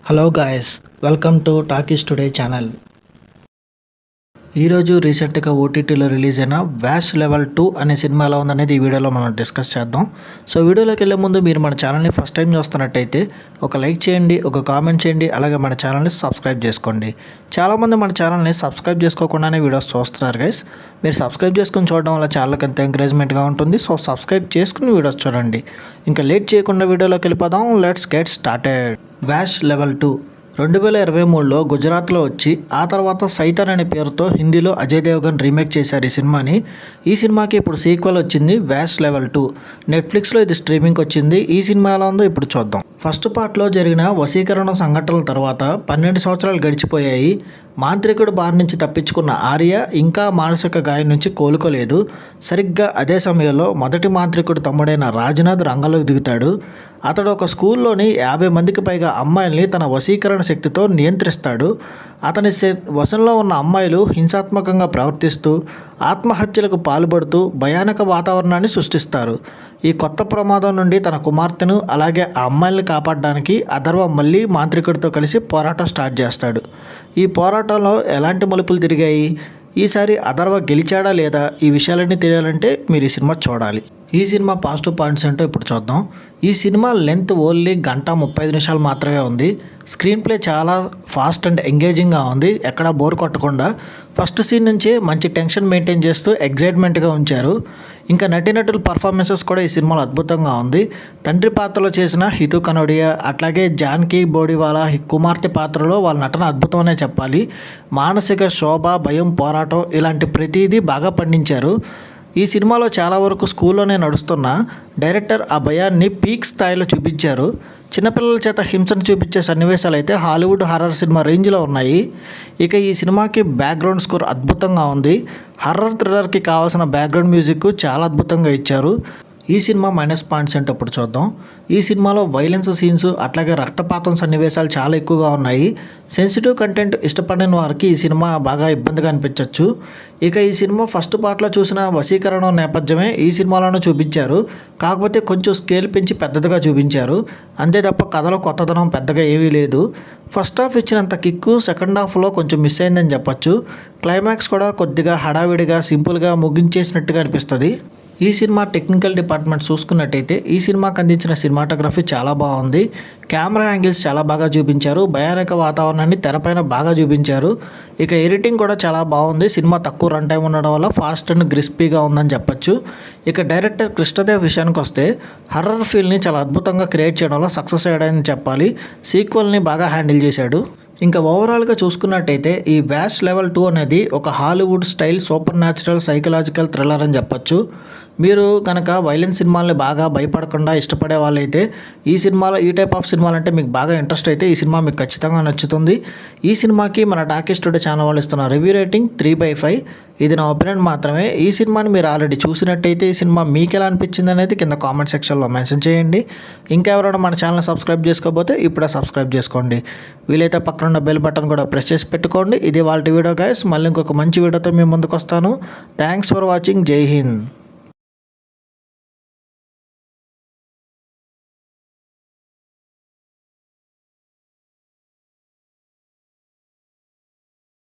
Hello guys, welcome to talkies today channel. ఈరోజు రీసెంట్గా ఓటీటీలో రిలీజ్ అయిన వ్యాష్ లెవెల్ 2 అనే సినిమా ఎలా ఉందనేది ఈ వీడియోలో మనం డిస్కస్ చేద్దాం. సో వీడియోలోకి వెళ్ళే ముందు మీరు మన ఛానల్ని ఫస్ట్ టైం చూస్తున్నట్టయితే ఒక లైక్ చేయండి, ఒక కామెంట్ చేయండి, అలాగే మన ఛానల్ని సబ్స్క్రైబ్ చేసుకోండి. చాలామంది మన ఛానల్ని సబ్స్క్రైబ్ చేసుకోకుండానే వీడియోస్ చూస్తున్నారు గైస్. మీరు సబ్స్క్రైబ్ చేసుకుని చూడడం వల్ల ఛానల్కి ఎంత ఎంకరేజ్మెంట్గా ఉంటుంది. సో సబ్స్క్రైబ్ చేసుకుని వీడియోస్ చూడండి. ఇంకా లేట్ చేయకుండా వీడియోలోకి వెళ్ళిపోదాం. Let's get started. వ్యాష్ లెవెల్ 2 2023లో గుజరాత్లో వచ్చి ఆ తర్వాత సైతాన్ అనే పేరుతో హిందీలో అజయ్ దేవగన్ రీమేక్ చేశారు ఈ సినిమాని. ఈ సినిమాకి ఇప్పుడు సీక్వెల్ వచ్చింది వ్యాష్ లెవెల్ 2. నెట్ఫ్లిక్స్లో ఇది స్ట్రీమింగ్కి వచ్చింది. ఈ సినిమా ఎలా ఉందో ఇప్పుడు చూద్దాం. ఫస్ట్ పార్ట్లో జరిగిన వశీకరణ సంఘటనల తర్వాత 12 సంవత్సరాలు గడిచిపోయాయి. మాంత్రికుడు బారి నుంచి తప్పించుకున్న ఆర్య ఇంకా మానసిక గాయం నుంచి కోలుకోలేదు. సరిగ్గా అదే సమయంలో మొదటి మాంత్రికుడు తమ్ముడైన రాజ్నాథ్ రంగంలోకి దిగుతాడు. అతడు ఒక స్కూల్లోని 50 మందికి పైగా అమ్మాయిల్ని తన వశీకరణ శక్తితో నియంత్రిస్తాడు. అతని వశంలో ఉన్న అమ్మాయిలు హింసాత్మకంగా ప్రవర్తిస్తూ ఆత్మహత్యలకు పాల్పడుతూ భయానక వాతావరణాన్ని సృష్టిస్తారు. ఈ కొత్త ప్రమాదం నుండి తన కుమార్తెను అలాగే ఆ అమ్మాయిల్ని కాపాడడానికి అథర్వ మళ్ళీ మాంత్రికుడితో కలిసి పోరాటం స్టార్ట్ చేస్తాడు. ఈ పోరాటంలో ఎలాంటి మలుపులు తిరిగాయి, ఈసారి అథర్వ గెలిచాడా లేదా, ఈ విషయాలన్నీ తెలియాలంటే మీరు ఈ సినిమా చూడాలి. ఈ సినిమా పాజిటివ్ పాయింట్స్ ఏంటో ఇప్పుడు చూద్దాం. ఈ సినిమా లెంత్ ఓన్లీ 1:35 మాత్రమే ఉంది. స్క్రీన్ ప్లే చాలా ఫాస్ట్ అండ్ ఎంగేజింగ్గా ఉంది, ఎక్కడా బోర్ కొట్టకుండా. ఫస్ట్ సీన్ నుంచే మంచి టెన్షన్ మెయింటైన్ చేస్తూ ఎగ్జైట్మెంట్గా ఉంచారు. ఇంకా నటీనటుల పర్ఫార్మెన్సెస్ కూడా ఈ సినిమాలో అద్భుతంగా ఉంది. తండ్రి పాత్రలో చేసిన హితు కనోడియా, అట్లాగే జాన్కీ బోడివాలా కుమార్తె పాత్రలో వాళ్ళ నటన అద్భుతమనే చెప్పాలి. మానసిక శోభ, భయం, పోరాటం ఇలాంటి ప్రతిదీ బాగా పండించారు. ఈ సినిమాలో చాలా వరకు స్కూల్లోనే నడుస్తున్న డైరెక్టర్ ఆ భయాన్ని పీక్ స్థాయిలో చూపించారు. చిన్నపిల్లల చేత హింసను చూపించే సన్నివేశాలు అయితే హాలీవుడ్ హారర్ సినిమా రేంజ్లో ఉన్నాయి. ఇక ఈ సినిమాకి బ్యాక్గ్రౌండ్ స్కోర్ అద్భుతంగా ఉంది. హర్రర్ థ్రిల్లర్కి కావాల్సిన బ్యాక్గ్రౌండ్ మ్యూజిక్ చాలా అద్భుతంగా ఇచ్చారు. ఈ సినిమా మైనస్ పాయింట్స్ ఏంటో ఇప్పుడు చూద్దాం. ఈ సినిమాలో వైలెన్స్ సీన్స్ అట్లాగే రక్తపాతం సన్నివేశాలు చాలా ఎక్కువగా ఉన్నాయి. సెన్సిటివ్ కంటెంట్ ఇష్టపడిన వారికి ఈ సినిమా బాగా ఇబ్బందిగా అనిపించవచ్చు. ఇక ఈ సినిమా ఫస్ట్ పార్ట్లో చూసిన వశీకరణ నేపథ్యమే ఈ సినిమాలోనూ చూపించారు. కాకపోతే కొంచెం స్కేల్ పెంచి పెద్దదిగా చూపించారు. అంతే తప్ప కథలో కొత్తదనం పెద్దగా ఏమీ లేదు. ఫస్ట్ హాఫ్ ఇచ్చినంత కిక్కు సెకండ్ హాఫ్లో కొంచెం మిస్ అయిందని చెప్పొచ్చు. క్లైమాక్స్ కూడా కొద్దిగా హడావిడిగా సింపుల్గా ముగించేసినట్టుగా అనిపిస్తుంది. ఈ సినిమా టెక్నికల్ డిపార్ట్మెంట్ చూసుకున్నట్టయితే ఈ సినిమాకి అందించిన సినిమాటోగ్రఫీ చాలా బాగుంది. కెమెరా యాంగిల్స్ చాలా బాగా చూపించారు. భయానక వాతావరణాన్ని తెరపైన బాగా చూపించారు. ఇక ఎడిటింగ్ కూడా చాలా బాగుంది. సినిమా తక్కువ రన్ టైం ఉండడం వల్ల ఫాస్ట్ అండ్ క్రిస్పీగా ఉందని చెప్పొచ్చు. ఇక డైరెక్టర్ కృష్ణదేవ్ విషయానికి వస్తే హర్రర్ ఫీల్ని చాలా అద్భుతంగా క్రియేట్ చేయడంలో సక్సెస్ అయ్యాడని చెప్పాలి. సీక్వెల్ని బాగా హ్యాండిల్ చేశాడు. ఇంకా ఓవరాల్గా చూసుకున్నట్టయితే ఈ వ్యాష్ లెవెల్ 2 అనేది ఒక Hollywood style super natural psychological thriller అని చెప్పొచ్చు. మీరు కనుక వైలెన్స్ సినిమాల్ని బాగా భయపడకుండా ఇష్టపడే వాళ్ళైతే ఈ సినిమాలో ఈ టైప్ ఆఫ్ సినిమాలు అంటే మీకు బాగా ఇంట్రెస్ట్ అయితే ఈ సినిమా మీకు ఖచ్చితంగా నచ్చుతుంది. ఈ సినిమాకి మన టాకీస్ టుడే ఛానల్ వాళ్ళు ఇస్తున్న రివ్యూ రేటింగ్ 3/5. ఇది నా ఒపీనియన్ మాత్రమే. ఈ సినిమాని మీరు ఆల్రెడీ చూసినట్టయితే ఈ సినిమా మీకు ఎలా అనిపించింది అనేది కింద కామెంట్ సెక్షన్లో మెన్షన్ చేయండి. ఇంకెవరైనా మన ఛానల్ సబ్స్క్రైబ్ చేసుకోకపోతే ఇప్పుడే సబ్స్క్రైబ్ చేసుకోండి. వీలైతే పక్కన ఉన్న బెల్ బటన్ కూడా ప్రెస్ చేసి పెట్టుకోండి. ఇది వాళ్ళ వీడియో గైస్. మళ్ళీ ఇంకొక మంచి వీడియోతో మీ ముందుకు వస్తాను. Thanks for watching. జై హింద్.